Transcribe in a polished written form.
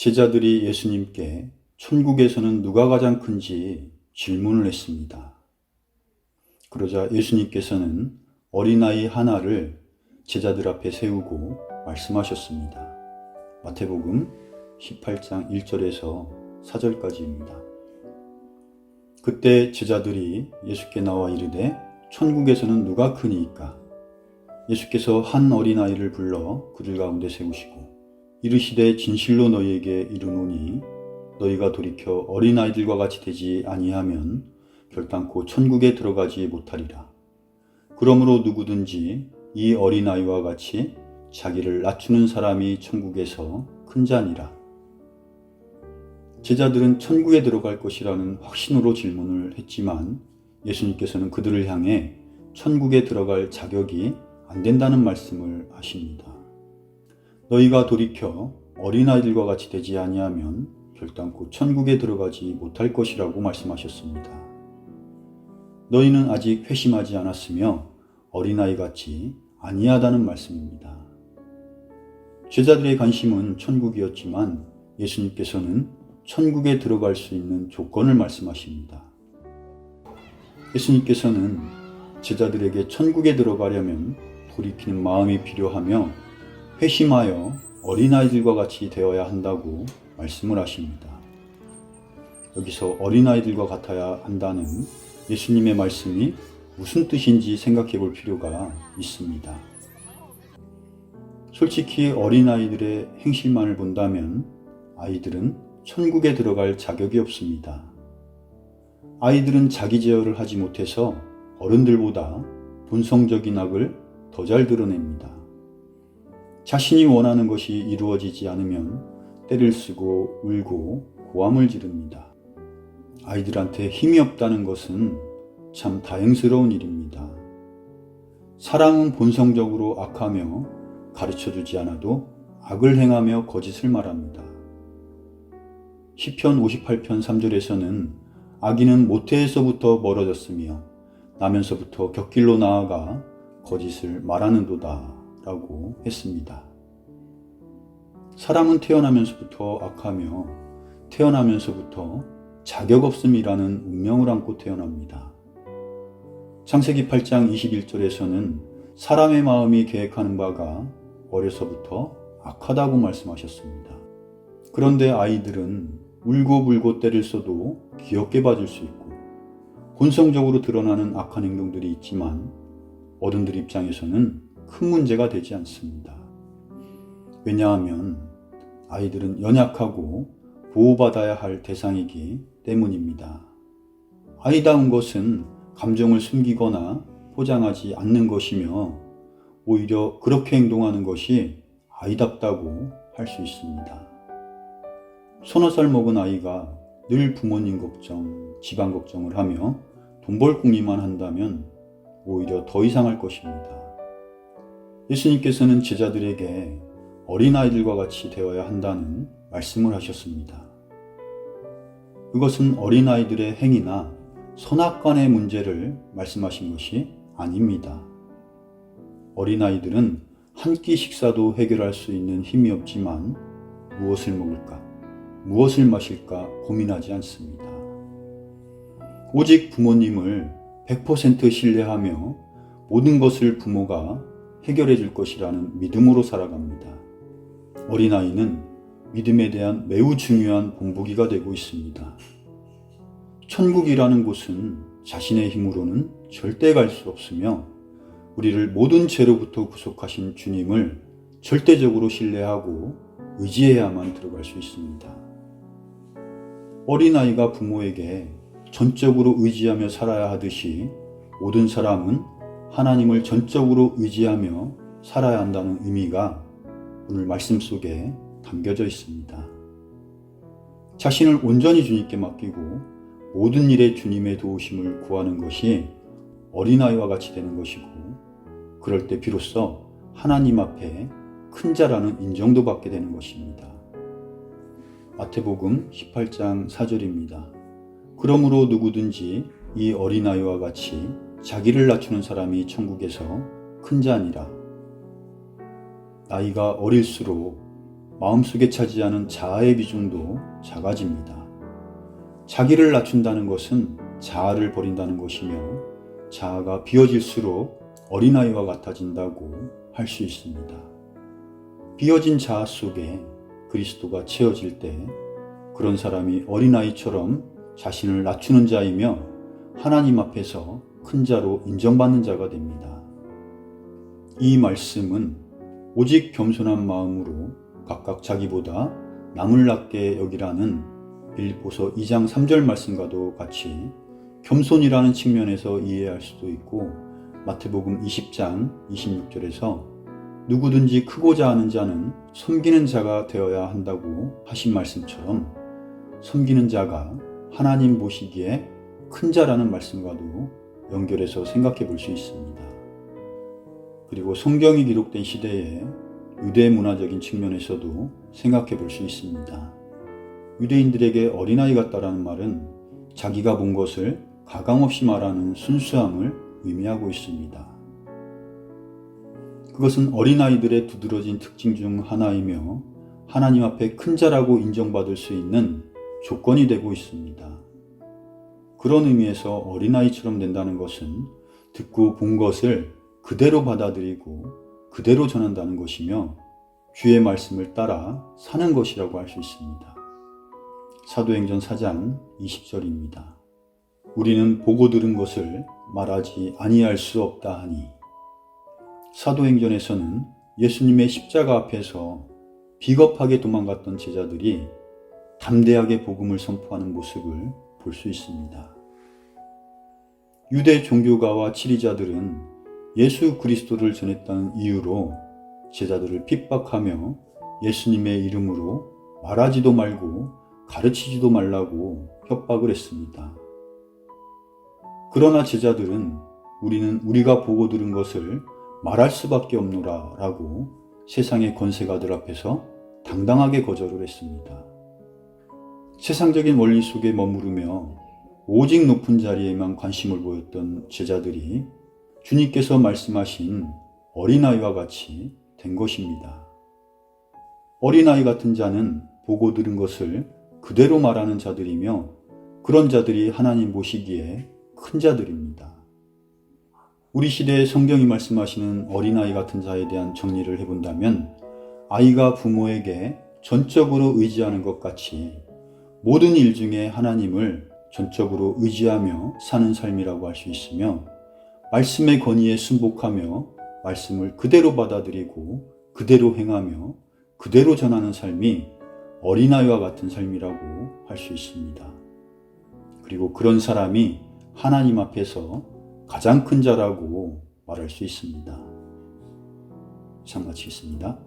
제자들이 예수님께 천국에서는 누가 가장 큰지 질문을 했습니다. 그러자 예수님께서는 어린아이 하나를 제자들 앞에 세우고 말씀하셨습니다. 마태복음 18장 1절에서 4절까지입니다. 그때 제자들이 예수께 나와 이르되 천국에서는 누가 크니이까? 예수께서 한 어린아이를 불러 그들 가운데 세우시고 이르시되 진실로 너희에게 이르노니 너희가 돌이켜 어린아이들과 같이 되지 아니하면 결단코 천국에 들어가지 못하리라. 그러므로 누구든지 이 어린아이와 같이 자기를 낮추는 사람이 천국에서 큰 자니라. 제자들은 천국에 들어갈 것이라는 확신으로 질문을 했지만 예수님께서는 그들을 향해 천국에 들어갈 자격이 안 된다는 말씀을 하십니다. 너희가 돌이켜 어린아이들과 같이 되지 아니하면 결단코 천국에 들어가지 못할 것이라고 말씀하셨습니다. 너희는 아직 회심하지 않았으며 어린아이같이 아니하다는 말씀입니다. 제자들의 관심은 천국이었지만 예수님께서는 천국에 들어갈 수 있는 조건을 말씀하십니다. 예수님께서는 제자들에게 천국에 들어가려면 돌이키는 마음이 필요하며 회심하여 어린아이들과 같이 되어야 한다고 말씀을 하십니다. 여기서 어린아이들과 같아야 한다는 예수님의 말씀이 무슨 뜻인지 생각해 볼 필요가 있습니다. 솔직히 어린아이들의 행실만을 본다면 아이들은 천국에 들어갈 자격이 없습니다. 아이들은 자기 제어를 하지 못해서 어른들보다 본성적인 악을 더 잘 드러냅니다. 자신이 원하는 것이 이루어지지 않으면 때를 쓰고 울고 고함을 지릅니다. 아이들한테 힘이 없다는 것은 참 다행스러운 일입니다. 사람은 본성적으로 악하며 가르쳐주지 않아도 악을 행하며 거짓을 말합니다. 시편 58편 3절에서는 악인은 모태에서부터 멀어졌으며 나면서부터 곁길로 나아가 거짓을 말하는도다 라고 했습니다. 사람은 태어나면서부터 악하며 태어나면서부터 자격 없음이라는 운명을 안고 태어납니다. 창세기 8장 21절에서는 사람의 마음이 계획하는 바가 어려서부터 악하다고 말씀하셨습니다. 그런데 아이들은 울고불고 때를 써도 귀엽게 봐줄 수 있고 본성적으로 드러나는 악한 행동들이 있지만 어른들 입장에서는 큰 문제가 되지 않습니다. 왜냐하면 아이들은 연약하고 보호받아야 할 대상이기 때문입니다. 아이다운 것은 감정을 숨기거나 포장하지 않는 것이며 오히려 그렇게 행동하는 것이 아이답다고 할 수 있습니다. 서너 살 먹은 아이가 늘 부모님 걱정, 집안 걱정을 하며 돈 벌 궁리만 한다면 오히려 더 이상할 것입니다. 예수님께서는 제자들에게 어린아이들과 같이 되어야 한다는 말씀을 하셨습니다. 그것은 어린아이들의 행위나 선악관의 문제를 말씀하신 것이 아닙니다. 어린아이들은 한 끼 식사도 해결할 수 있는 힘이 없지만 무엇을 먹을까, 무엇을 마실까 고민하지 않습니다. 오직 부모님을 100% 신뢰하며 모든 것을 부모가 해결해 줄 것이라는 믿음으로 살아갑니다. 어린아이는 믿음에 대한 매우 중요한 본보기가 되고 있습니다. 천국이라는 곳은 자신의 힘으로는 절대 갈 수 없으며 우리를 모든 죄로부터 구속하신 주님을 절대적으로 신뢰하고 의지해야만 들어갈 수 있습니다. 어린아이가 부모에게 전적으로 의지하며 살아야 하듯이 모든 사람은 하나님을 전적으로 의지하며 살아야 한다는 의미가 오늘 말씀 속에 담겨져 있습니다. 자신을 온전히 주님께 맡기고 모든 일에 주님의 도우심을 구하는 것이 어린아이와 같이 되는 것이고 그럴 때 비로소 하나님 앞에 큰 자라는 인정도 받게 되는 것입니다. 마태복음 18장 4절입니다. 그러므로 누구든지 이 어린아이와 같이 자기를 낮추는 사람이 천국에서 큰 자니라. 나이가 어릴수록 마음속에 차지하는 자아의 비중도 작아집니다. 자기를 낮춘다는 것은 자아를 버린다는 것이며 자아가 비워질수록 어린아이와 같아진다고 할 수 있습니다. 비워진 자아 속에 그리스도가 채워질 때 그런 사람이 어린아이처럼 자신을 낮추는 자이며 하나님 앞에서 큰 자로 인정받는 자가 됩니다. 이 말씀은 오직 겸손한 마음으로 각각 자기보다 남을 낮게 여기라는 빌립보서 2장 3절 말씀과도 같이 겸손이라는 측면에서 이해할 수도 있고 마태복음 20장 26절에서 누구든지 크고자 하는 자는 섬기는 자가 되어야 한다고 하신 말씀처럼 섬기는 자가 하나님 보시기에 큰 자라는 말씀과도 연결해서 생각해 볼 수 있습니다. 그리고 성경이 기록된 시대에 유대 문화적인 측면에서도 생각해 볼 수 있습니다. 유대인들에게 어린아이 같다라는 말은 자기가 본 것을 가감없이 말하는 순수함을 의미하고 있습니다. 그것은 어린아이들의 두드러진 특징 중 하나이며 하나님 앞에 큰 자라고 인정받을 수 있는 조건이 되고 있습니다. 그런 의미에서 어린아이처럼 된다는 것은 듣고 본 것을 그대로 받아들이고 그대로 전한다는 것이며 주의 말씀을 따라 사는 것이라고 할 수 있습니다. 사도행전 4장 20절입니다. 우리는 보고 들은 것을 말하지 아니할 수 없다 하니. 사도행전에서는 예수님의 십자가 앞에서 비겁하게 도망갔던 제자들이 담대하게 복음을 선포하는 모습을 볼 수 있습니다. 유대 종교가와 치리자들은 예수 그리스도를 전했다는 이유로 제자들을 핍박하며 예수님의 이름으로 말하지도 말고 가르치지도 말라고 협박을 했습니다. 그러나 제자들은 우리는 우리가 보고 들은 것을 말할 수밖에 없노라 라고 세상의 권세가들 앞에서 당당하게 거절을 했습니다. 세상적인 원리 속에 머무르며 오직 높은 자리에만 관심을 보였던 제자들이 주님께서 말씀하신 어린아이와 같이 된 것입니다. 어린아이 같은 자는 보고 들은 것을 그대로 말하는 자들이며 그런 자들이 하나님 보시기에 큰 자들입니다. 우리 시대에 성경이 말씀하시는 어린아이 같은 자에 대한 정리를 해본다면 아이가 부모에게 전적으로 의지하는 것 같이 모든 일 중에 하나님을 전적으로 의지하며 사는 삶이라고 할 수 있으며 말씀의 권위에 순복하며 말씀을 그대로 받아들이고 그대로 행하며 그대로 전하는 삶이 어린아이와 같은 삶이라고 할 수 있습니다. 그리고 그런 사람이 하나님 앞에서 가장 큰 자라고 말할 수 있습니다. 이상 마치겠습니다.